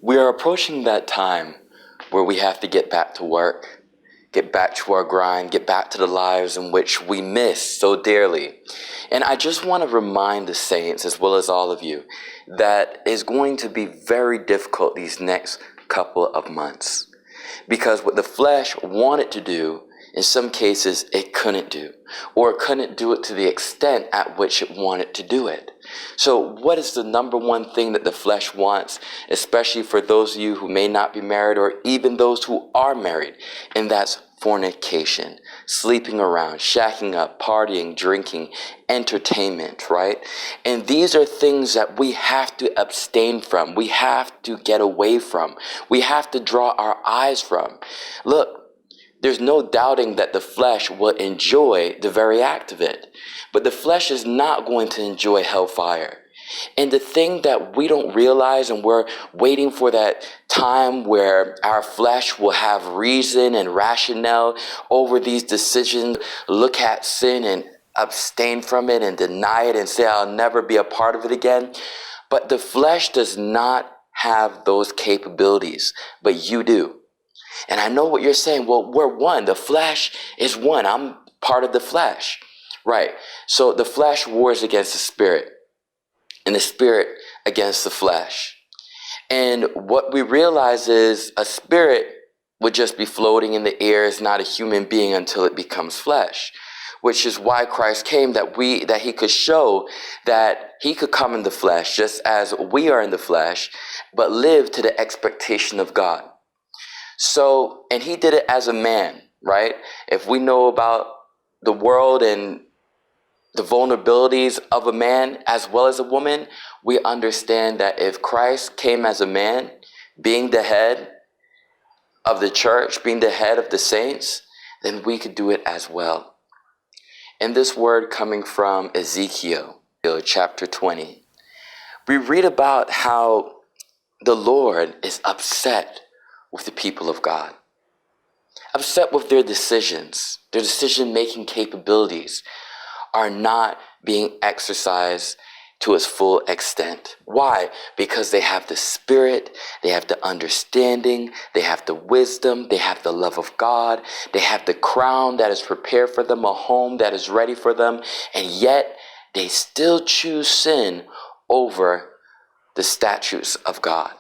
We are approaching that time where we have to get back to work, get back to our grind, get back to the lives in which we miss so dearly. And I just want to remind the saints, as well as all of you, that it's going to be very difficult these next couple of months. Because what the flesh wanted to do, in some cases, it couldn't do, or it couldn't do it to the extent at which it wanted to do it. So what is the number one thing that the flesh wants, especially for those of you who may not be married, or even those who are married? And that's fornication, sleeping around, shacking up, partying, drinking, entertainment, right? And these are things that we have to abstain from. We have to get away from. We have to draw our eyes from. Look, there's no doubting that the flesh will enjoy the very act of it. But the flesh is not going to enjoy hellfire. And the thing that we don't realize, and we're waiting for that time where our flesh will have reason and rationale over these decisions, look at sin and abstain from it and deny it and say, I'll never be a part of it again. But the flesh does not have those capabilities, but you do. And I know what you're saying. Well, we're one. The flesh is one. I'm part of the flesh. Right. So the flesh wars against the spirit, and the spirit against the flesh. And what we realize is a spirit would just be floating in the air, is not a human being until it becomes flesh, which is why Christ came, that he could show that he could come in the flesh just as we are in the flesh, but live to the expectation of God. So, and he did it as a man, right? If we know about the world and the vulnerabilities of a man as well as a woman, we understand that if Christ came as a man, being the head of the church, being the head of the saints, then we could do it as well. And this word coming from Ezekiel, chapter 20, we read about how the Lord is upset with the people of God, upset with their decisions. Their decision-making capabilities are not being exercised to its full extent. Why? Because they have the spirit, they have the understanding, they have the wisdom, they have the love of God, they have the crown that is prepared for them, a home that is ready for them, and yet they still choose sin over the statutes of God.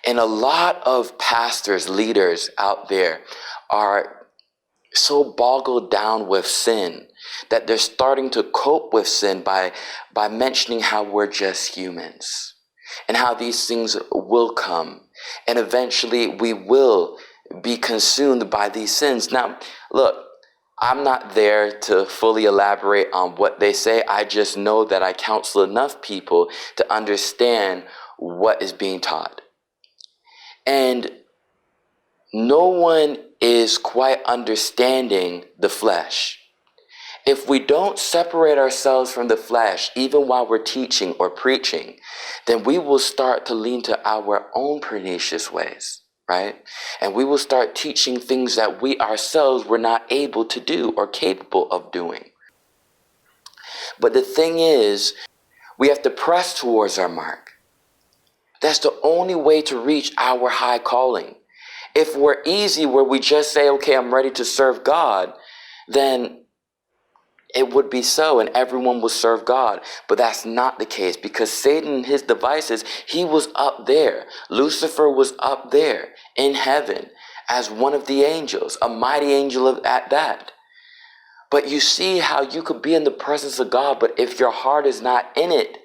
And a lot of pastors, leaders out there are so boggled down with sin that they're starting to cope with sin by mentioning how we're just humans and how these things will come. And eventually we will be consumed by these sins. Now, look, I'm not there to fully elaborate on what they say. I just know that I counsel enough people to understand what is being taught. And no one is quite understanding the flesh. If we don't separate ourselves from the flesh, even while we're teaching or preaching, then we will start to lean to our own pernicious ways, right? And we will start teaching things that we ourselves were not able to do or capable of doing. But the thing is, we have to press towards our mark. That's the only way to reach our high calling. If we're easy, where we just say, okay, I'm ready to serve God, then it would be so, and everyone will serve God. But that's not the case, because Satan and his devices, he was up there. Lucifer was up there in heaven as one of the angels, a mighty angel at that. But you see how you could be in the presence of God, but if your heart is not in it,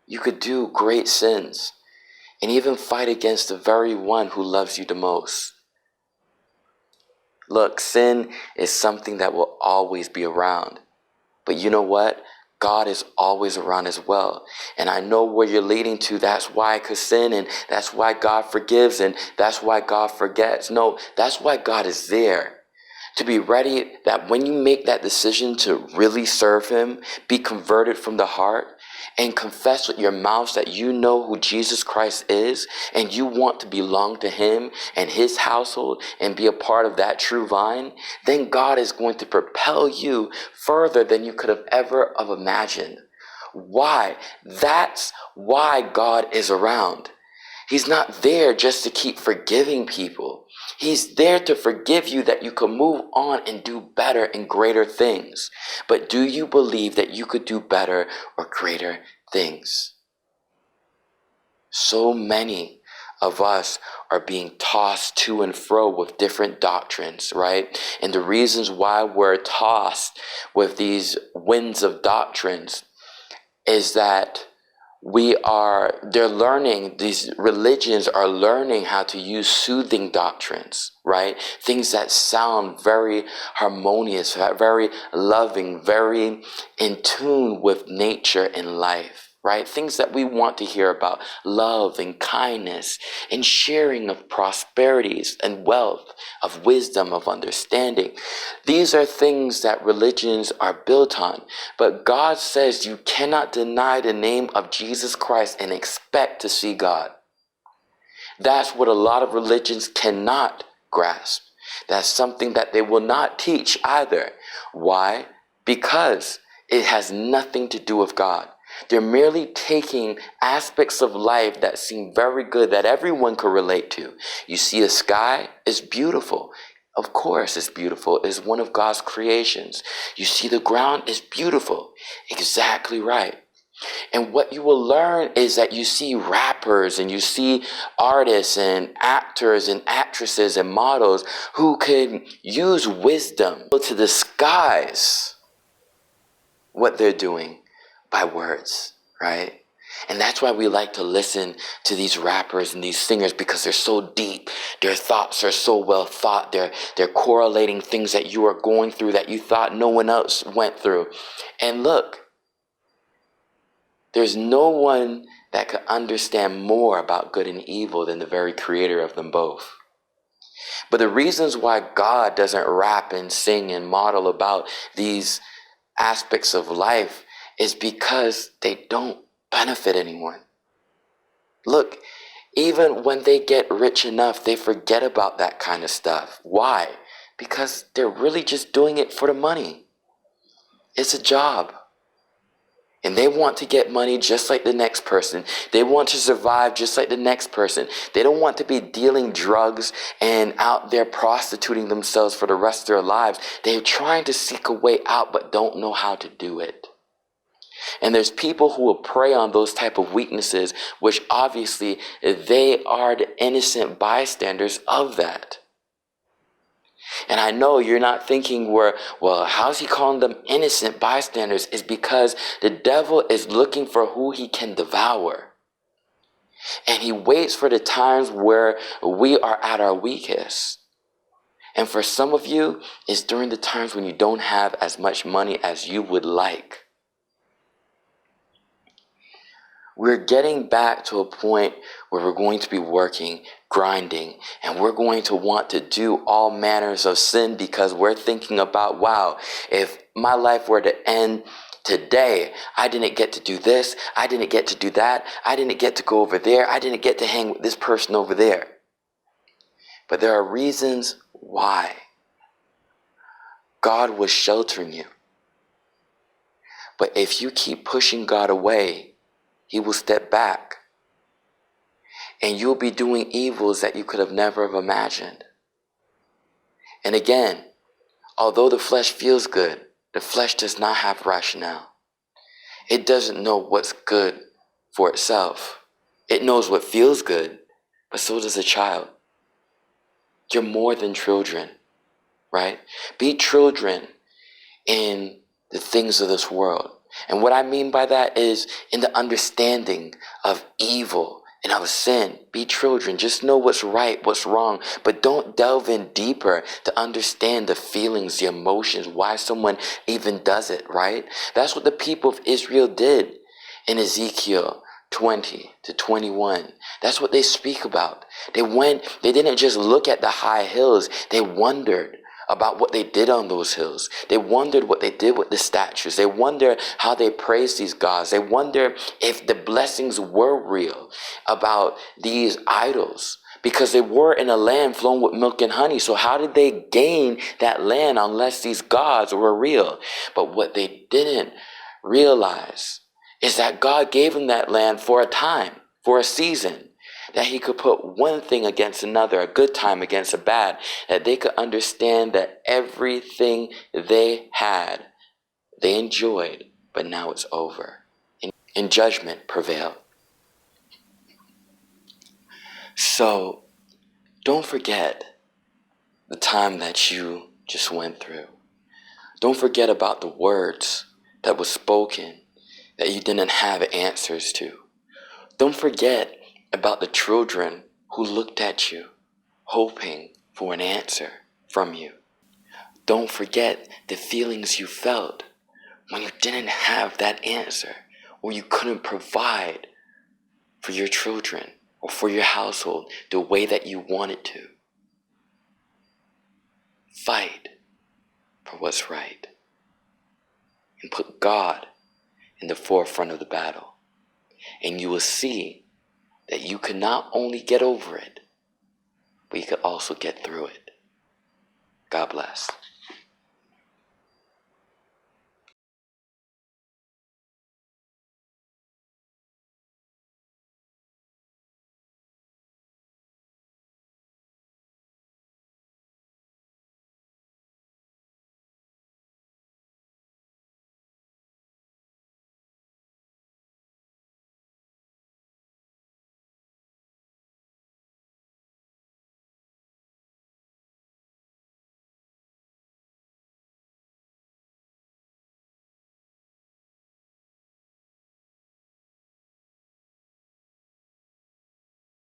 you could do great sins and even fight against the very one who loves you the most. Look, sin is something that will always be around. But you know what? God is always around as well. And I know where you're leading to. That's why I could sin, and that's why God forgives, and that's why God forgets. No, that's why God is there. To be ready that when you make that decision to really serve him, be converted from the heart, and confess with your mouth that you know who Jesus Christ is, and you want to belong to him and his household and be a part of that true vine, then God is going to propel you further than you could have ever imagined. Why? That's why God is around. He's not there just to keep forgiving people. He's there to forgive you that you can move on and do better and greater things. But do you believe that you could do better or greater things? So many of us are being tossed to and fro with different doctrines, right? And the reasons why we're tossed with these winds of doctrines is that these religions are learning how to use soothing doctrines, right? Things that sound very harmonious, very loving, very in tune with nature and life, right? Things that we want to hear about: love and kindness and sharing of prosperities and wealth, of wisdom, of understanding. These are things that religions are built on. But God says you cannot deny the name of Jesus Christ and expect to see God. That's what a lot of religions cannot grasp. That's something that they will not teach either. Why? Because it has nothing to do with God. They're merely taking aspects of life that seem very good, that everyone could relate to. You see a sky, it's beautiful. Of course it's beautiful. It's one of God's creations. You see the ground, it's beautiful. Exactly right. And what you will learn is that you see rappers and you see artists and actors and actresses and models who can use wisdom to disguise what they're doing by words, right? And that's why we like to listen to these rappers and these singers, because they're so deep. Their thoughts are so well thought. They're correlating things that you are going through that you thought no one else went through. And look, there's no one that could understand more about good and evil than the very creator of them both. But the reasons why God doesn't rap and sing and model about these aspects of life is because they don't benefit anyone. Look, even when they get rich enough, they forget about that kind of stuff. Why? Because they're really just doing it for the money. It's a job. And they want to get money just like the next person. They want to survive just like the next person. They don't want to be dealing drugs and out there prostituting themselves for the rest of their lives. They're trying to seek a way out but don't know how to do it. And there's people who will prey on those type of weaknesses, which obviously they are the innocent bystanders of that. And I know you're not thinking, well, how's he calling them innocent bystanders? Is because the devil is looking for who he can devour. And he waits for the times where we are at our weakest. And for some of you, it's during the times when you don't have as much money as you would like. We're getting back to a point where we're going to be working, grinding, and we're going to want to do all manners of sin because we're thinking about, wow, if my life were to end today, I didn't get to do this, I didn't get to do that, I didn't get to go over there, I didn't get to hang with this person over there. But there are reasons why. God was sheltering you. But if you keep pushing God away, He will step back, and you'll be doing evils that you could have never have imagined. And again, although the flesh feels good, the flesh does not have rationale. It doesn't know what's good for itself. It knows what feels good, but so does a child. You're more than children, right? Be children in the things of this world. And what I mean by that is in the understanding of evil and of sin. Be children. Just know what's right, what's wrong, but don't delve in deeper to understand the feelings, the emotions, why someone even does it, right? That's what the people of Israel did in Ezekiel 20 to 21. That's what they speak about. They didn't just look at the high hills. They wondered about what they did on those hills. They wondered what they did with the statues. They wondered how they praised these gods. They wondered if the blessings were real about these idols, because they were in a land flowing with milk and honey. So how did they gain that land unless these gods were real? But what they didn't realize is that God gave them that land for a time, for a season. that he could put one thing against another, a good time against a bad, that they could understand that everything they had, they enjoyed, but now it's over. And judgment prevailed. So don't forget the time that you just went through. Don't forget about the words that were spoken that you didn't have answers to. Don't forget about the children who looked at you, hoping for an answer from you. Don't forget the feelings you felt when you didn't have that answer, or you couldn't provide for your children or for your household the way that you wanted to. Fight for what's right and put God in the forefront of the battle. And you will see that you can not only get over it, but you can also get through it. God bless.